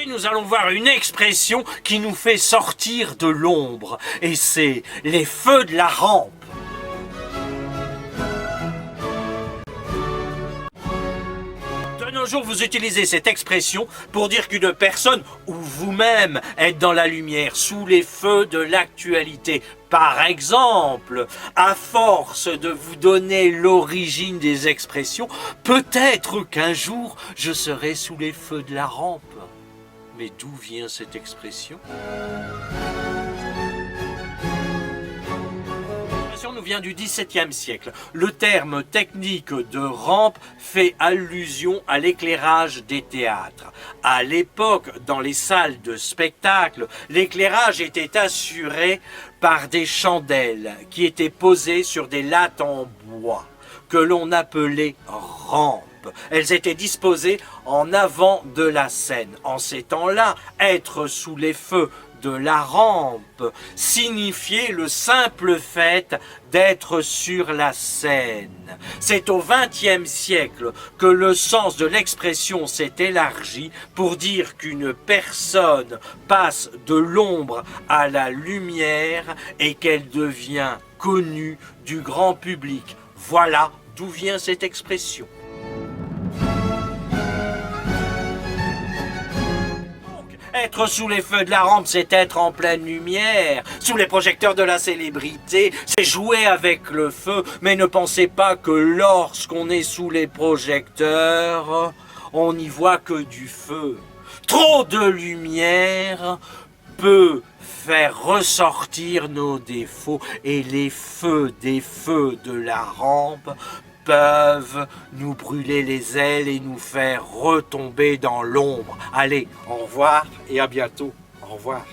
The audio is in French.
Aujourd'hui, nous allons voir une expression qui nous fait sortir de l'ombre, et c'est les feux de la rampe. De nos jours, vous utilisez cette expression pour dire qu'une personne ou vous-même êtes dans la lumière, sous les feux de l'actualité. Par exemple, à force de vous donner l'origine des expressions, peut-être qu'un jour, je serai sous les feux de la rampe. Mais d'où vient cette expression ? L'expression nous vient du XVIIe siècle. Le terme technique de rampe fait allusion à l'éclairage des théâtres. À l'époque, dans les salles de spectacle, l'éclairage était assuré par des chandelles qui étaient posées sur des lattes en bois, que l'on appelait rampes. Elles étaient disposées en avant de la scène. En ces temps-là, être sous les feux de la rampe signifiait le simple fait d'être sur la scène. C'est au XXe siècle que le sens de l'expression s'est élargi pour dire qu'une personne passe de l'ombre à la lumière et qu'elle devient connue du grand public. Voilà d'où vient cette expression. Être sous les feux de la rampe, c'est être en pleine lumière. Sous les projecteurs de la célébrité, c'est jouer avec le feu. Mais ne pensez pas que lorsqu'on est sous les projecteurs, on n'y voit que du feu. Trop de lumière peut faire ressortir nos défauts. Et les feux des feux de la rampe peuvent nous brûler les ailes et nous faire retomber dans l'ombre. Allez, au revoir et à bientôt. Au revoir.